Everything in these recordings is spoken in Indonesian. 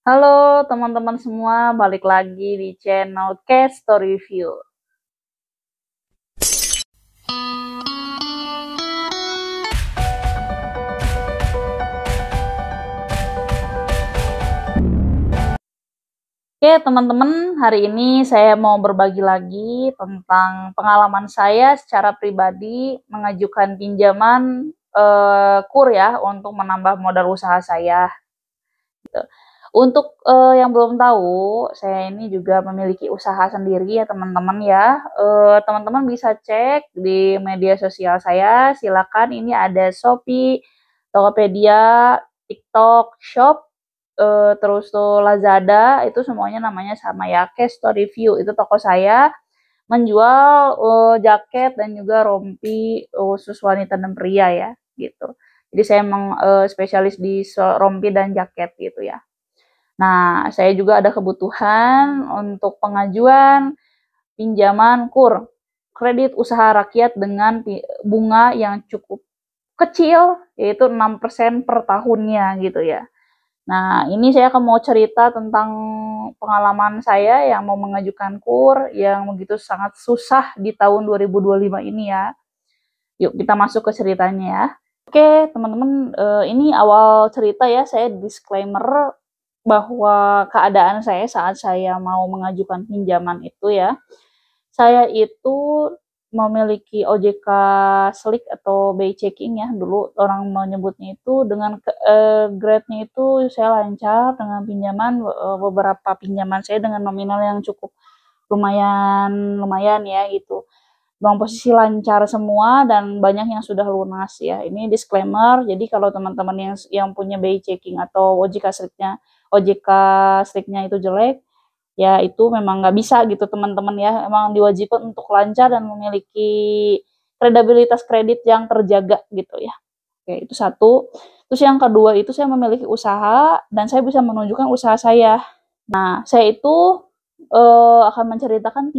Halo teman-teman semua, balik lagi di channel Case Story Review. Oke teman-teman, hari ini saya mau berbagi lagi tentang pengalaman saya secara pribadi mengajukan pinjaman KUR ya untuk menambah modal usaha saya. Untuk yang belum tahu, saya ini juga memiliki usaha sendiri ya teman-teman ya. Teman-teman bisa cek di media sosial saya, silakan ini ada Shopee, Tokopedia, TikTok Shop, terus tuh Lazada, itu semuanya namanya sama ya, Case Story Review, itu toko saya menjual jaket dan juga rompi khusus wanita dan pria ya, gitu. Jadi saya emang spesialis di rompi dan jaket gitu ya. Nah, saya juga ada kebutuhan untuk pengajuan pinjaman KUR, kredit usaha rakyat dengan bunga yang cukup kecil, yaitu 6% per tahunnya gitu ya. Nah, ini saya akan mau cerita tentang pengalaman saya yang mau mengajukan KUR yang begitu sangat susah di tahun 2025 ini ya. Yuk kita masuk ke ceritanya ya. Oke, teman-teman, ini awal cerita ya, saya disclaimer bahwa keadaan saya saat saya mau mengajukan pinjaman itu ya, saya itu memiliki OJK Slik atau BI Checking ya, dulu orang menyebutnya itu, dengan grade-nya itu saya lancar dengan pinjaman, beberapa pinjaman saya dengan nominal yang cukup lumayan ya gitu. Dalam posisi lancar semua dan banyak yang sudah lunas ya. Ini disclaimer, jadi kalau teman-teman yang punya BI Checking atau OJK striknya itu jelek, ya itu memang nggak bisa gitu teman-teman ya. Emang diwajibkan untuk lancar dan memiliki kredibilitas kredit yang terjaga gitu ya. Oke, itu satu. Terus yang kedua itu saya memiliki usaha dan saya bisa menunjukkan usaha saya. Nah, saya itu akan menceritakan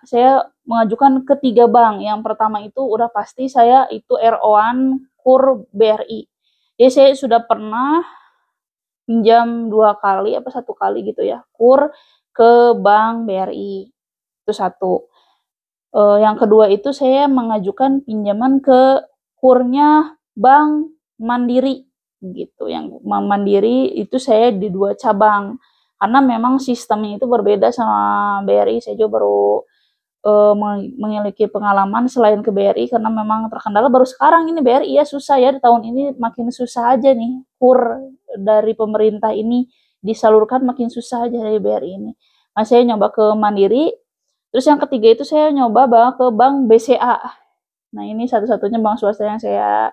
saya mengajukan ke 3 bank. Yang pertama itu udah pasti saya itu RO-an KUR BRI. Jadi saya sudah pernah pinjam 2 kali apa 1 kali gitu ya, KUR ke bank BRI. Itu satu. Yang kedua itu saya mengajukan pinjaman ke KUR-nya Bank Mandiri gitu. Yang Bank Mandiri itu saya di 2 cabang. Karena memang sistemnya itu berbeda sama BRI. Saya juga baru memiliki pengalaman selain ke BRI karena memang terkendala baru sekarang ini BRI ya susah ya, di tahun ini makin susah aja nih, KUR dari pemerintah ini disalurkan makin susah aja dari BRI ini. Nah, saya nyoba ke Mandiri, terus yang ketiga itu saya nyoba ke bank BCA. Nah, ini satu-satunya bank swasta yang saya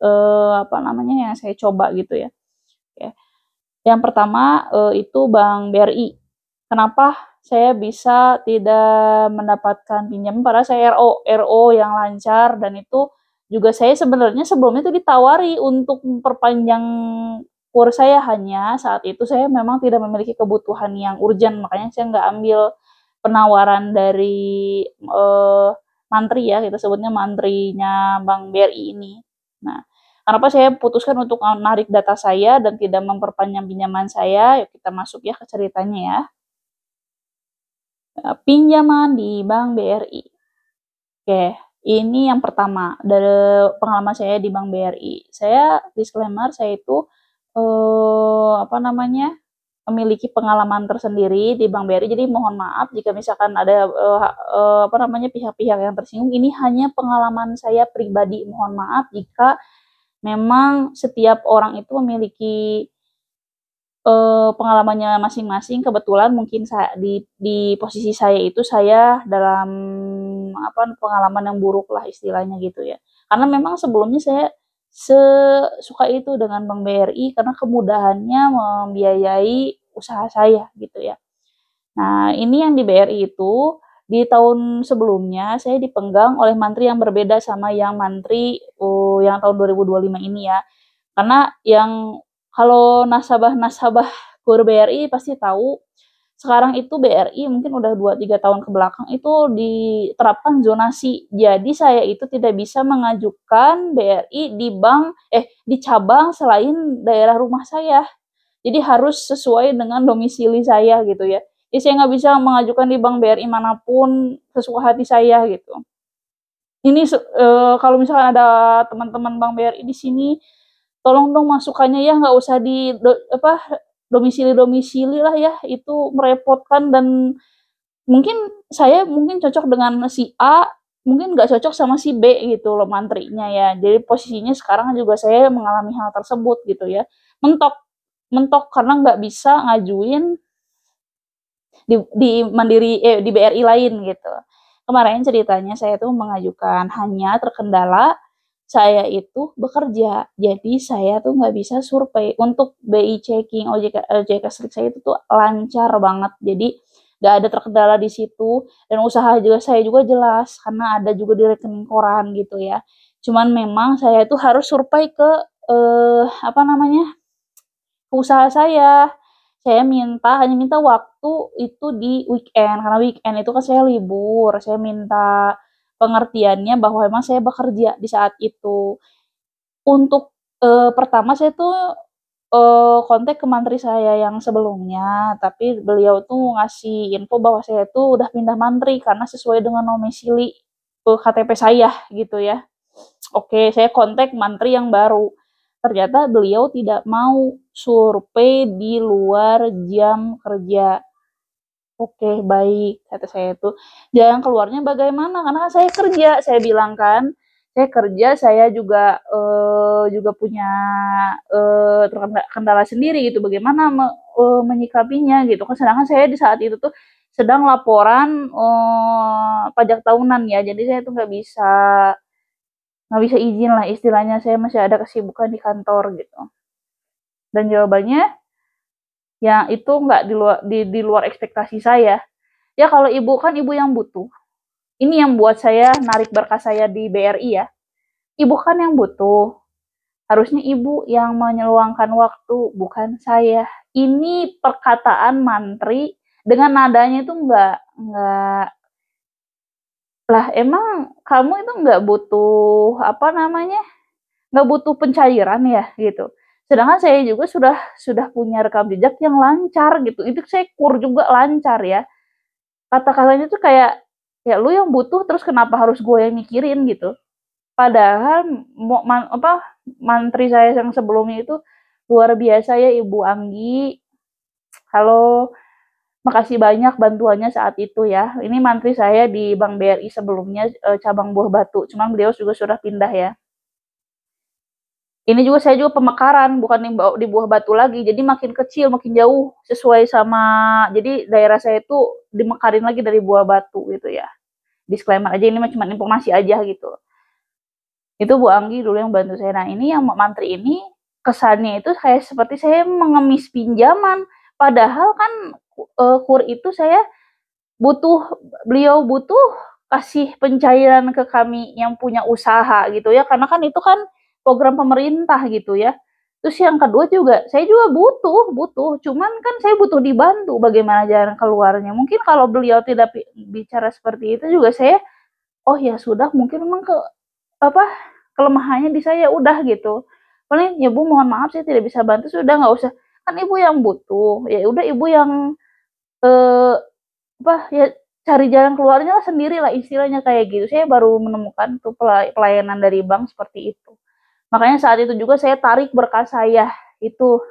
yang saya coba gitu ya. Yang pertama itu bank BRI. Kenapa saya bisa tidak mendapatkan pinjaman padahal saya RO yang lancar, dan itu juga saya sebenarnya sebelumnya itu ditawari untuk memperpanjang KUR saya, hanya saat itu saya memang tidak memiliki kebutuhan yang urgent, makanya saya nggak ambil penawaran dari mantri ya, kita sebutnya mantrinya Bank BRI ini. Nah, kenapa saya putuskan untuk menarik data saya dan tidak memperpanjang pinjaman saya? Yuk kita masuk ya ke ceritanya ya. Pinjaman di Bank BRI. Oke, ini yang pertama dari pengalaman saya di Bank BRI. Saya disclaimer, saya itu memiliki pengalaman tersendiri di Bank BRI. Jadi mohon maaf jika misalkan ada pihak-pihak yang tersinggung. Ini hanya pengalaman saya pribadi. Mohon maaf jika memang setiap orang itu memiliki pengalamannya masing-masing. Kebetulan mungkin di posisi saya itu saya dalam pengalaman yang buruk lah istilahnya gitu ya. Karena memang sebelumnya saya suka itu dengan Bank BRI karena kemudahannya membiayai usaha saya gitu ya. Nah, ini yang di BRI itu di tahun sebelumnya saya dipenggang oleh mantri yang berbeda sama yang mantri yang tahun 2025 ini ya. Karena yang kalau nasabah-nasabah KUR BRI pasti tahu, sekarang itu BRI mungkin udah 2-3 tahun ke belakang itu diterapkan zonasi. Jadi saya itu tidak bisa mengajukan BRI di cabang selain daerah rumah saya. Jadi harus sesuai dengan domisili saya gitu ya. Jadi saya nggak bisa mengajukan di Bank BRI manapun sesuka hati saya gitu. Ini kalau misalkan ada teman-teman Bank BRI di sini, tolong dong masukannya ya, nggak usah di domisili lah ya, itu merepotkan. Dan mungkin saya cocok dengan si A, mungkin nggak cocok sama si B gitu loh mantrinya ya. Jadi posisinya sekarang juga saya mengalami hal tersebut gitu ya. Mentok karena nggak bisa ngajuin di BRI lain gitu. Kemarin ceritanya saya tuh mengajukan, hanya terkendala saya itu bekerja, jadi saya tuh nggak bisa survei. Untuk BI checking OJK Strik saya itu tuh lancar banget, jadi nggak ada terkendala di situ. Dan usaha juga saya juga jelas karena ada juga di rekening koran gitu ya. Cuman memang saya itu harus survei ke apa namanya, ke usaha saya. Saya hanya minta waktu itu di weekend, karena weekend itu kan saya libur. Saya minta pengertiannya bahwa emang saya bekerja di saat itu. Untuk pertama saya tuh kontak ke mantri saya yang sebelumnya, tapi beliau tuh ngasih info bahwa saya tuh udah pindah mantri karena sesuai dengan domisili KTP saya gitu ya. Oke, saya kontak mantri yang baru. Ternyata beliau tidak mau survei di luar jam kerja. Oke, baik, kata saya itu. Jalan keluarnya bagaimana? Karena kan saya kerja, saya bilang kan. Saya kerja, saya juga juga punya kendala sendiri gitu. Bagaimana menyikapinya gitu kan. Sedangkan saya di saat itu tuh sedang laporan pajak tahunan ya. Jadi saya tuh nggak bisa izin lah istilahnya, saya masih ada kesibukan di kantor gitu. Dan jawabannya ya itu nggak di luar ekspektasi saya. Ya kalau ibu kan ibu yang butuh. Ini yang buat saya narik berkas saya di BRI ya. Ibu kan yang butuh. Harusnya ibu yang menyeluangkan waktu, bukan saya. Ini perkataan mantri dengan nadanya itu nggak lah, emang kamu itu nggak butuh apa namanya, nggak butuh pencairan ya gitu. Sedangkan saya juga sudah punya rekam jejak yang lancar gitu. Itu saya kur juga lancar ya. Kata-katanya tuh kayak, ya lu yang butuh terus kenapa harus gue yang mikirin gitu. Padahal mantri saya yang sebelumnya itu luar biasa ya, Ibu Anggi. Halo, makasih banyak bantuannya saat itu ya. Ini mantri saya di Bank BRI sebelumnya cabang Buah Batu. Cuman beliau juga sudah pindah ya. Ini juga saya juga pemekaran, bukan di Buah Batu lagi. Jadi makin kecil, makin jauh sesuai sama, jadi daerah saya itu dimekarin lagi dari Buah Batu gitu ya. Disclaimer aja, ini cuma informasi aja gitu. Itu Bu Anggi dulu yang bantu saya. Nah, ini yang mantri ini kesannya itu kayak seperti saya mengemis pinjaman. Padahal kan kur itu saya beliau butuh kasih pencairan ke kami yang punya usaha gitu ya. Karena kan itu kan program pemerintah gitu ya. Terus yang kedua juga, saya juga butuh. Cuman kan saya butuh dibantu bagaimana jalan keluarnya. Mungkin kalau beliau tidak bicara seperti itu juga saya, oh ya sudah, mungkin memang kelemahannya di saya udah gitu. Paling ya Bu, mohon maaf saya tidak bisa bantu, sudah nggak usah. Kan Ibu yang butuh, ya udah Ibu yang ya cari jalan keluarnya lah sendiri lah istilahnya kayak gitu. Saya baru menemukan tuh pelayanan dari bank seperti itu. Makanya saat itu juga saya tarik berkas saya itu.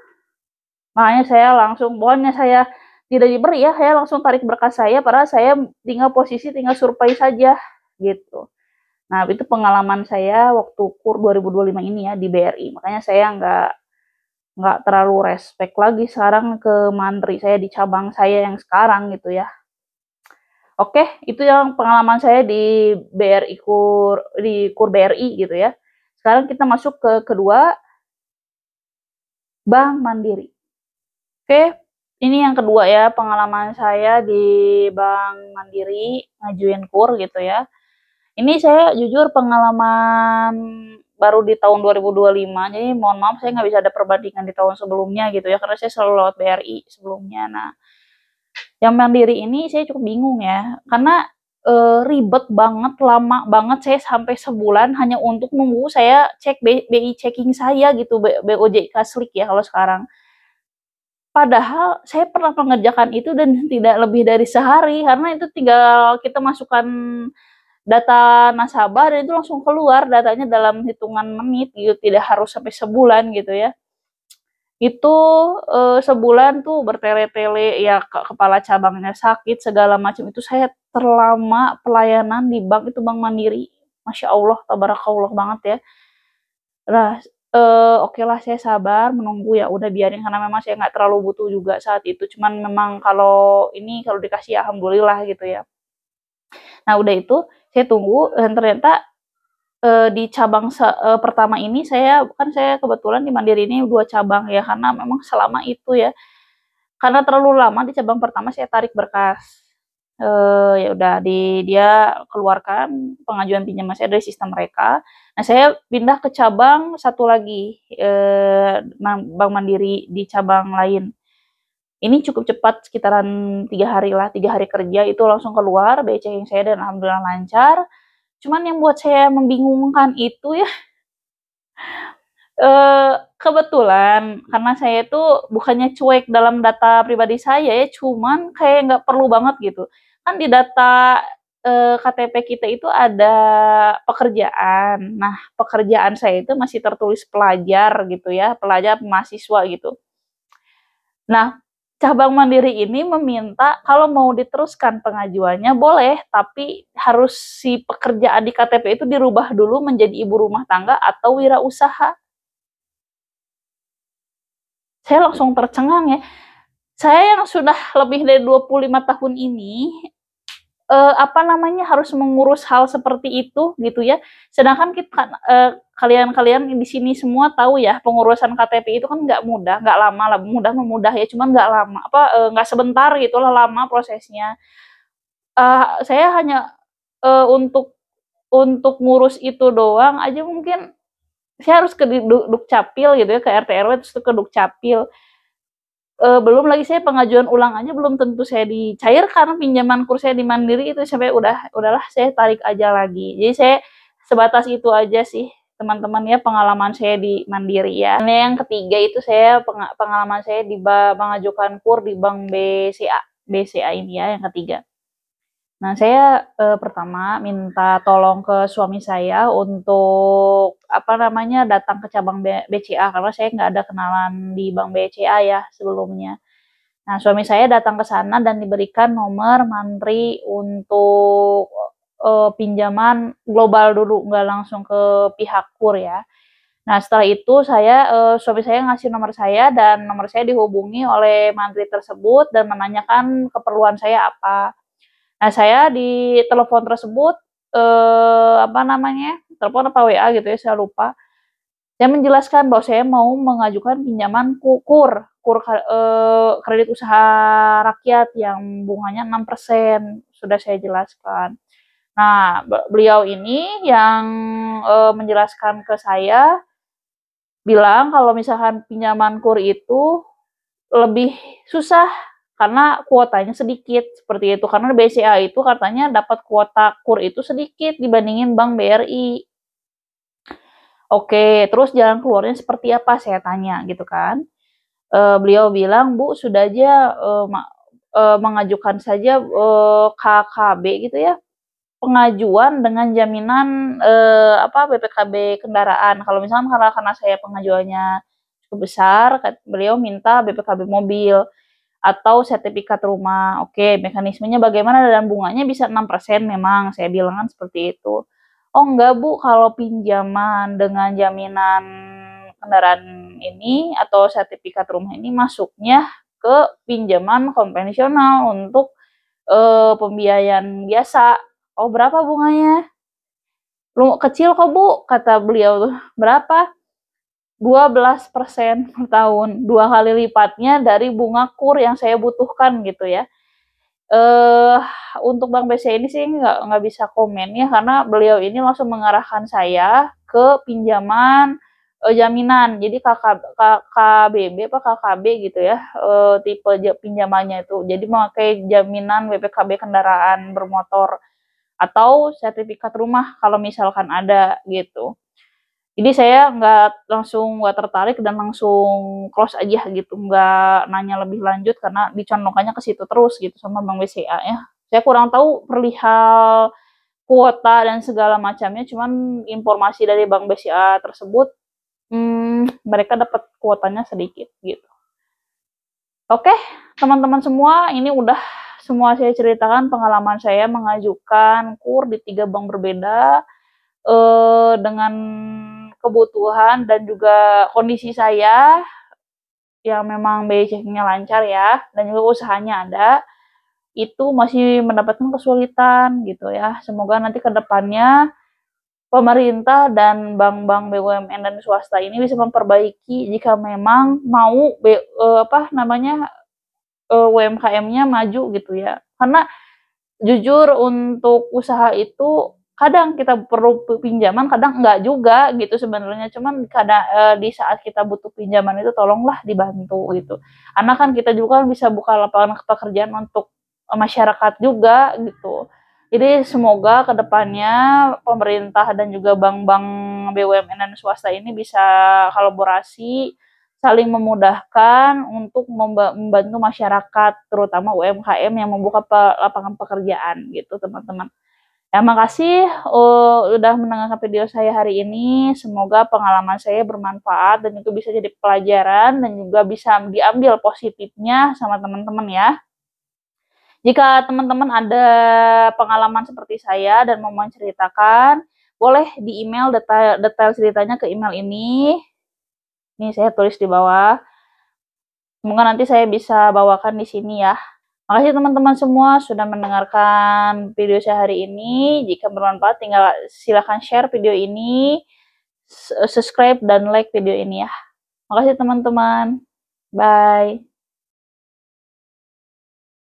Makanya saya langsung, pokoknya saya tidak diberi ya, saya langsung tarik berkas saya, padahal saya tinggal survei saja gitu. Nah, itu pengalaman saya waktu KUR 2025 ini ya di BRI. Makanya saya nggak terlalu respect lagi sekarang ke mantri saya di cabang saya yang sekarang gitu ya. Oke, itu yang pengalaman saya di KUR BRI gitu ya. Sekarang kita masuk ke kedua, Bank Mandiri. Oke, ini yang kedua ya, pengalaman saya di Bank Mandiri ngajuin KUR gitu ya. Ini saya jujur pengalaman baru di tahun 2025, jadi mohon maaf saya nggak bisa ada perbandingan di tahun sebelumnya gitu ya, karena saya selalu lewat BRI sebelumnya. Nah, yang Mandiri ini saya cukup bingung ya, karena ribet banget, lama banget, saya sampai sebulan hanya untuk nunggu saya cek BI checking saya gitu, BOJK Slik ya kalau sekarang. Padahal saya pernah mengerjakan itu dan tidak lebih dari sehari, karena itu tinggal kita masukkan data nasabah dan itu langsung keluar datanya dalam hitungan menit gitu, tidak harus sampai sebulan gitu ya. Itu sebulan tuh bertele-tele ya, kepala cabangnya sakit segala macam, itu saya terlama pelayanan di bank itu, Bank Mandiri. Masya Allah, tabarakallah banget ya. Nah, oke lah saya sabar menunggu, ya udah biarin karena memang saya nggak terlalu butuh juga saat itu. Cuman memang kalau ini kalau dikasih ya alhamdulillah gitu ya. Nah, udah itu saya tunggu dan ternyata di cabang pertama ini saya kebetulan di Mandiri ini 2 cabang ya, karena memang selama itu ya, karena terlalu lama di cabang pertama saya tarik berkas. Ya udah dia keluarkan pengajuan pinjaman saya dari sistem mereka. Nah, saya pindah ke cabang satu lagi, Bank Mandiri di cabang lain. Ini cukup cepat, sekitaran 3 hari lah, 3 hari kerja itu langsung keluar BCA saya dan alhamdulillah lancar. Cuman yang buat saya membingungkan itu ya, kebetulan karena saya itu bukannya cuek dalam data pribadi saya ya, cuman kayak nggak perlu banget gitu. Kan di data, KTP kita itu ada pekerjaan. Nah, pekerjaan saya itu masih tertulis pelajar gitu ya, pelajar mahasiswa gitu. Nah, cabang Mandiri ini meminta kalau mau diteruskan pengajuannya boleh, tapi harus si pekerjaan di KTP itu dirubah dulu menjadi ibu rumah tangga atau wirausaha. Saya langsung tercengang ya. Saya yang sudah lebih dari 25 tahun ini, harus mengurus hal seperti itu gitu ya. Sedangkan kita, kalian-kalian di sini semua tahu ya, pengurusan KTP itu kan nggak mudah, nggak lama lah, mudah ya, cuman nggak lama, nggak sebentar gitu lah, lama prosesnya. Saya hanya, untuk ngurus itu doang aja mungkin saya harus ke Dukcapil gitu ya, ke RT RW terus ke Dukcapil. Belum lagi saya pengajuan ulang aja belum tentu saya dicairkan pinjaman kur saya di Mandiri itu, sampai udahlah saya tarik aja lagi. Jadi saya sebatas itu aja sih teman-teman ya, pengalaman saya di Mandiri ya. Nah, yang ketiga itu saya pengalaman saya di mengajukan kur di Bank BCA ini ya, yang ketiga. Nah, saya pertama minta tolong ke suami saya untuk datang ke cabang BCA karena saya nggak ada kenalan di Bank BCA ya sebelumnya. Nah, suami saya datang ke sana dan diberikan nomor mantri untuk pinjaman global dulu, nggak langsung ke pihak kur ya. Nah, setelah itu suami saya ngasih nomor saya dan nomor saya dihubungi oleh mantri tersebut dan menanyakan keperluan saya apa. Nah, saya di telepon tersebut, telepon apa WA gitu ya, saya lupa. Saya menjelaskan bahwa saya mau mengajukan pinjaman kredit usaha rakyat yang bunganya 6%, sudah saya jelaskan. Nah, beliau ini yang, menjelaskan ke saya, bilang kalau misalkan pinjaman KUR itu lebih susah karena kuotanya sedikit, seperti itu. Karena BCA itu katanya dapat kuota KUR itu sedikit dibandingin Bank BRI. Oke, terus jalan keluarnya seperti apa? Saya tanya gitu kan. Beliau bilang, "Bu, sudah aja mengajukan saja KKB gitu ya, pengajuan dengan jaminan BPKB kendaraan." Kalau misalkan karena saya pengajuannya cukup besar, beliau minta BPKB mobil atau sertifikat rumah. Oke, mekanismenya bagaimana dan bunganya bisa 6% memang, saya bilang kan seperti itu. Oh enggak Bu, kalau pinjaman dengan jaminan kendaraan ini atau sertifikat rumah ini masuknya ke pinjaman konvensional untuk pembiayaan biasa. Oh berapa bunganya? Lu kecil kok Bu, kata beliau tuh. Berapa? 12% per tahun, 2 kali lipatnya dari bunga KUR yang saya butuhkan gitu ya. Untuk Bank BCA ini sih nggak bisa komen ya, karena beliau ini langsung mengarahkan saya ke pinjaman jaminan. Jadi KKBB apa KKB gitu ya, tipe pinjamannya itu. Jadi memakai jaminan BPKB kendaraan bermotor atau sertifikat rumah kalau misalkan ada gitu. Jadi saya nggak tertarik dan langsung close aja gitu, nggak nanya lebih lanjut karena dicontohkannya ke situ terus gitu sama Bank BCA ya. Saya kurang tahu perihal kuota dan segala macamnya, cuman informasi dari Bank BCA tersebut, mereka dapat kuotanya sedikit gitu. Oke, teman-teman semua, ini udah semua saya ceritakan pengalaman saya mengajukan KUR di 3 bank berbeda, dengan kebutuhan dan juga kondisi saya yang memang biaya checkingnya lancar ya, dan juga usahanya ada, itu masih mendapatkan kesulitan gitu ya. Semoga nanti ke depannya pemerintah dan bank-bank BUMN dan swasta ini bisa memperbaiki jika memang mau UMKM-nya maju gitu ya. Karena jujur untuk usaha itu kadang kita perlu pinjaman, kadang enggak juga gitu sebenarnya. Cuman kadang di saat kita butuh pinjaman itu tolonglah dibantu gitu. Karena kan kita juga bisa buka lapangan pekerjaan untuk masyarakat juga gitu. Jadi semoga kedepannya pemerintah dan juga bank-bank BUMN dan swasta ini bisa kolaborasi saling memudahkan untuk membantu masyarakat, terutama UMKM yang membuka lapangan pekerjaan gitu teman-teman. Ya, makasih udah mendengarkan video saya hari ini. Semoga pengalaman saya bermanfaat dan itu bisa jadi pelajaran dan juga bisa diambil positifnya sama teman-teman ya. Jika teman-teman ada pengalaman seperti saya dan mau menceritakan, boleh di email detail ceritanya ke email ini. Ini saya tulis di bawah. Semoga nanti saya bisa bawakan di sini ya. Makasih teman-teman semua sudah mendengarkan video saya hari ini. Jika bermanfaat, tinggal silahkan share video ini, subscribe dan like video ini ya. Makasih teman-teman. Bye.